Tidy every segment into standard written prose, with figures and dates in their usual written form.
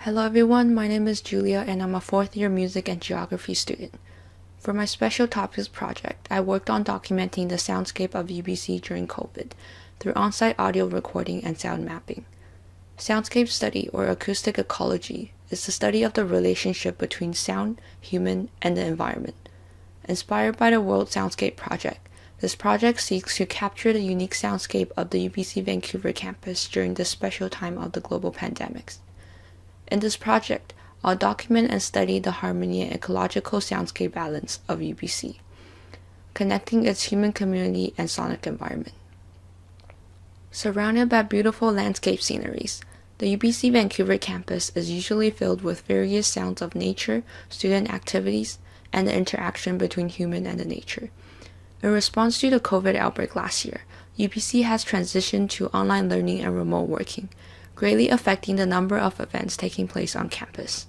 Hello everyone, my name is Julia and I'm a fourth year music and geography student. For my special topics project, I worked on documenting the soundscape of UBC during COVID through on-site audio recording and sound mapping. Soundscape study, or acoustic ecology, is the study of the relationship between sound, human, and the environment. Inspired by the World Soundscape Project, this project seeks to capture the unique soundscape of the UBC Vancouver campus during this special time of the global pandemics. In this project, I'll document and study the harmony and ecological soundscape balance of UBC, connecting its human community and sonic environment. Surrounded by beautiful landscape sceneries, the UBC Vancouver campus is usually filled with various sounds of nature, student activities, and the interaction between human and the nature. In response to the COVID outbreak last year, UBC has transitioned to online learning and remote working, greatly affecting the number of events taking place on campus.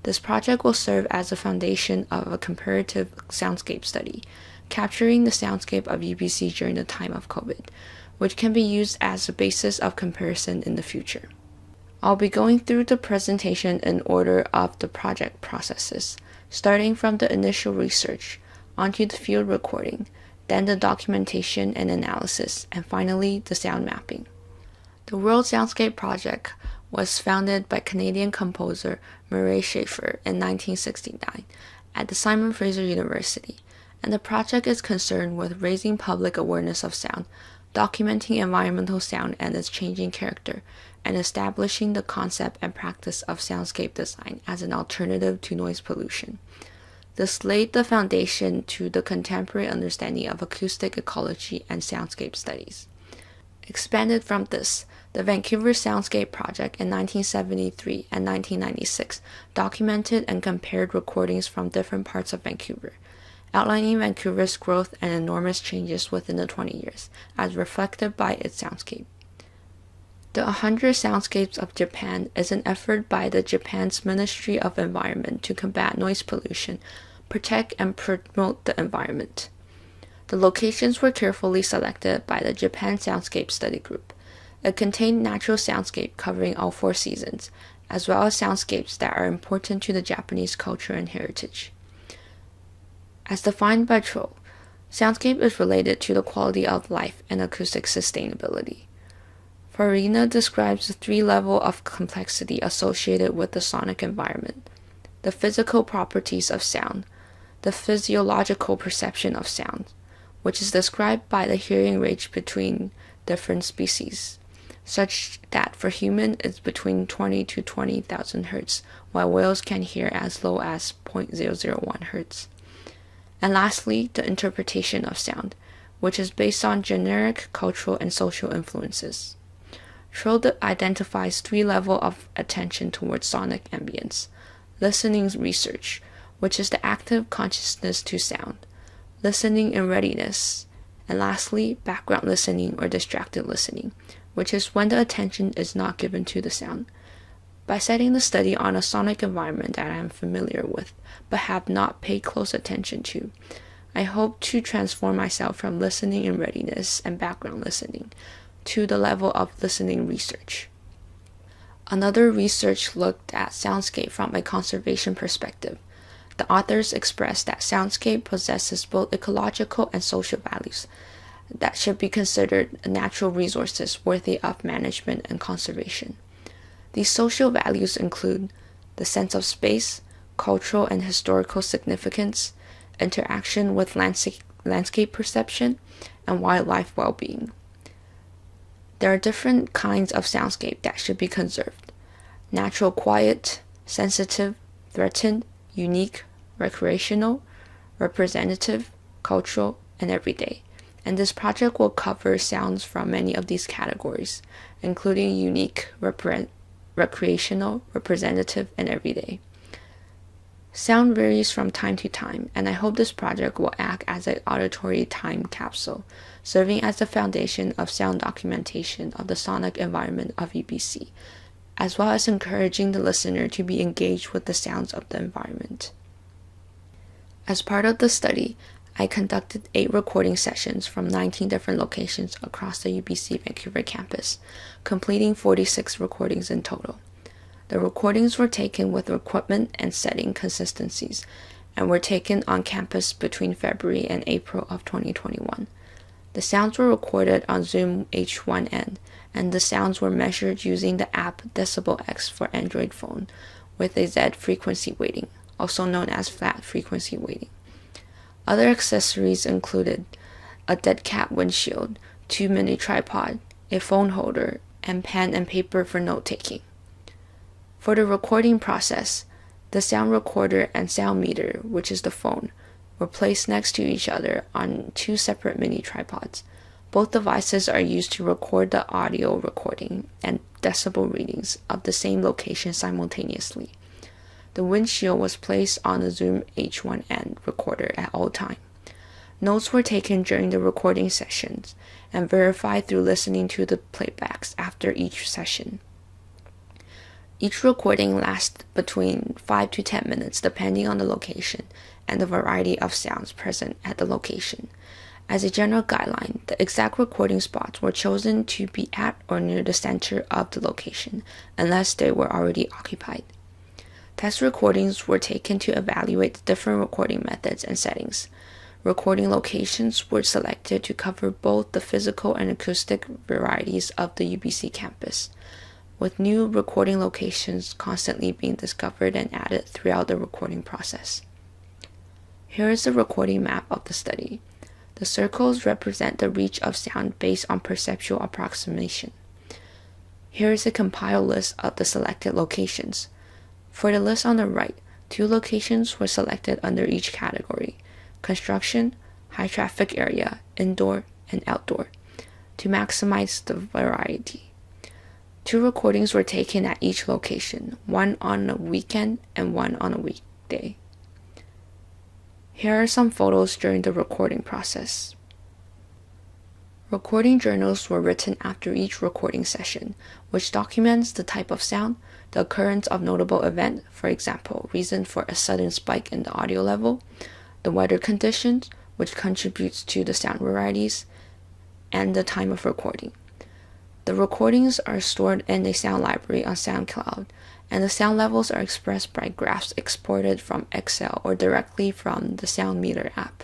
This project will serve as a foundation of a comparative soundscape study, capturing the soundscape of UBC during the time of COVID, which can be used as a basis of comparison in the future. I'll be going through the presentation in order of the project processes, starting from the initial research, onto the field recording, then the documentation and analysis, and finally the sound mapping. The World Soundscape Project was founded by Canadian composer Murray Schafer in 1969 at the Simon Fraser University, and the project is concerned with raising public awareness of sound, documenting environmental sound and its changing character, and establishing the concept and practice of soundscape design as an alternative to noise pollution. This laid the foundation to the contemporary understanding of acoustic ecology and soundscape studies. Expanded from this, the Vancouver Soundscape Project in 1973 and 1996 documented and compared recordings from different parts of Vancouver, outlining Vancouver's growth and enormous changes within the 20 years, as reflected by its soundscape. The 100 Soundscapes of Japan is an effort by the Japan's Ministry of Environment to combat noise pollution, protect and promote the environment. The locations were carefully selected by the Japan Soundscape Study Group. It contained natural soundscape covering all 4 seasons, as well as soundscapes that are important to the Japanese culture and heritage. As defined by Troll, soundscape is related to the quality of life and acoustic sustainability. Farina describes the 3 levels of complexity associated with the sonic environment: the physical properties of sound, the physiological perception of sound, which is described by the hearing range between different species, such that for human it's between 20 to 20,000 Hz, while whales can hear as low as 0.001 Hz. And lastly, the interpretation of sound, which is based on generic cultural and social influences. Troll identifies 3 levels of attention towards sonic ambience: listening research, which is the active consciousness to sound, listening in readiness, and lastly, background listening or distracted listening, which is when the attention is not given to the sound. By setting the study on a sonic environment that I am familiar with, but have not paid close attention to, I hope to transform myself from listening in readiness and background listening to the level of listening research. Another research looked at soundscape from a conservation perspective. The authors expressed that soundscape possesses both ecological and social values that should be considered natural resources worthy of management and conservation. These social values include the sense of space, cultural and historical significance, interaction with landscape perception, and wildlife well-being. There are different kinds of soundscape that should be conserved: natural quiet, sensitive, threatened, unique, recreational, representative, cultural, and everyday. And this project will cover sounds from many of these categories, including unique, recreational, representative, and everyday. Sound varies from time to time, and I hope this project will act as an auditory time capsule, serving as the foundation of sound documentation of the sonic environment of UBC, as well as encouraging the listener to be engaged with the sounds of the environment. As part of the study, I conducted 8 recording sessions from 19 different locations across the UBC Vancouver campus, completing 46 recordings in total. The recordings were taken with equipment and setting consistencies and were taken on campus between February and April of 2021. The sounds were recorded on Zoom H1n, and the sounds were measured using the app Decibel X for Android phone with a Z frequency weighting, also known as flat frequency weighting. Other accessories included a dead cat windshield, 2 mini tripod, a phone holder, and pen and paper for note-taking. For the recording process, the sound recorder and sound meter, which is the phone, were placed next to each other on 2 separate mini tripods. Both devices are used to record the audio recording and decibel readings of the same location simultaneously. The windshield was placed on the Zoom H1n recorder at all times. Notes were taken during the recording sessions and verified through listening to the playbacks after each session. Each recording lasts between 5 to 10 minutes depending on the location and the variety of sounds present at the location. As a general guideline, the exact recording spots were chosen to be at or near the center of the location unless they were already occupied. Test recordings were taken to evaluate the different recording methods and settings. Recording locations were selected to cover both the physical and acoustic varieties of the UBC campus, with new recording locations constantly being discovered and added throughout the recording process. Here is the recording map of the study. The circles represent the reach of sound based on perceptual approximation. Here is a compiled list of the selected locations. For the list on the right, 2 locations were selected under each category: construction, high traffic area, indoor, and outdoor, to maximize the variety. 2 recordings were taken at each location, one on a weekend and one on a weekday. Here are some photos during the recording process. Recording journals were written after each recording session, which documents the type of sound, the occurrence of notable event, for example, reason for a sudden spike in the audio level, the weather conditions, which contributes to the sound varieties, and the time of recording. The recordings are stored in a sound library on SoundCloud, and the sound levels are expressed by graphs exported from Excel or directly from the Sound Meter app.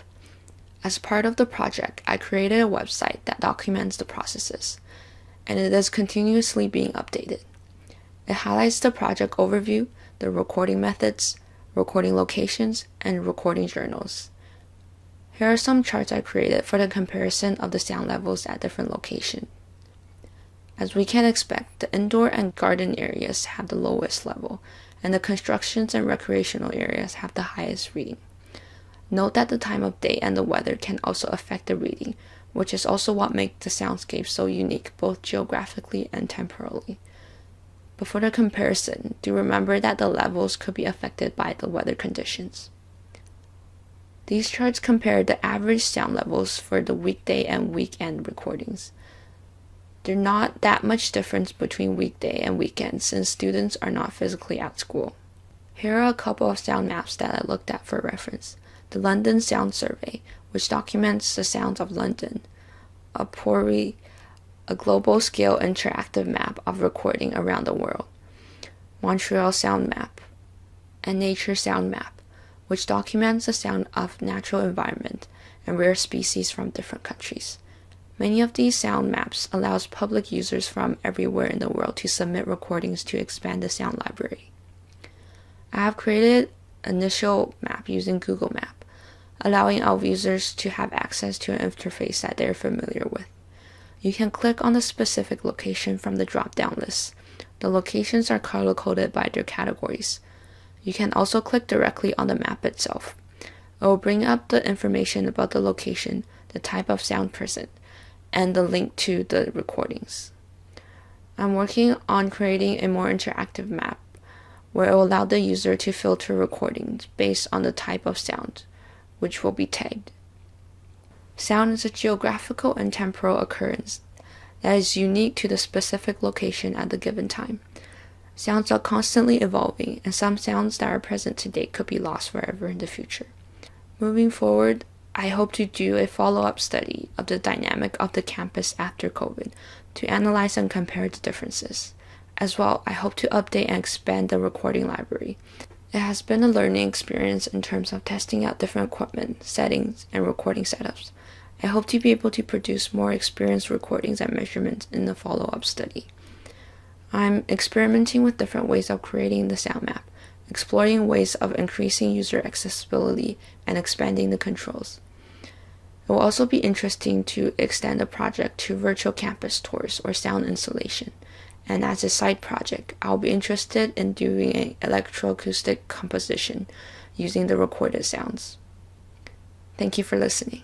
As part of the project, I created a website that documents the processes, and it is continuously being updated. It highlights the project overview, the recording methods, recording locations, and recording journals. Here are some charts I created for the comparison of the sound levels at different locations. As we can expect, the indoor and garden areas have the lowest level, and the constructions and recreational areas have the highest reading. Note that the time of day and the weather can also affect the reading, which is also what makes the soundscape so unique, both geographically and temporally. But for the comparison, do remember that the levels could be affected by the weather conditions. These charts compare the average sound levels for the weekday and weekend recordings. There's not that much difference between weekday and weekend since students are not physically at school. Here are a couple of sound maps that I looked at for reference. The London Sound Survey, which documents the sounds of London. A global scale interactive map of recording around the world. Montreal Sound Map. And Nature Sound Map, which documents the sound of natural environment and rare species from different countries. Many of these sound maps allows public users from everywhere in the world to submit recordings to expand the sound library. I have created an initial map using Google Map, allowing our users to have access to an interface that they're familiar with. You can click on the specific location from the drop-down list. The locations are color-coded by their categories. You can also click directly on the map itself. It will bring up the information about the location, the type of sound present, and the link to the recordings. I'm working on creating a more interactive map where it will allow the user to filter recordings based on the type of sound, which will be tagged. Sound is a geographical and temporal occurrence that is unique to the specific location at the given time. Sounds are constantly evolving, and some sounds that are present today could be lost forever in the future. Moving forward, I hope to do a follow-up study of the dynamic of the campus after COVID to analyze and compare the differences. As well, I hope to update and expand the recording library. It has been a learning experience in terms of testing out different equipment, settings, and recording setups. I hope to be able to produce more experienced recordings and measurements in the follow-up study. I'm experimenting with different ways of creating the sound map, exploring ways of increasing user accessibility and expanding the controls. It will also be interesting to extend the project to virtual campus tours or sound installation. And as a side project, I'll be interested in doing an electroacoustic composition using the recorded sounds. Thank you for listening.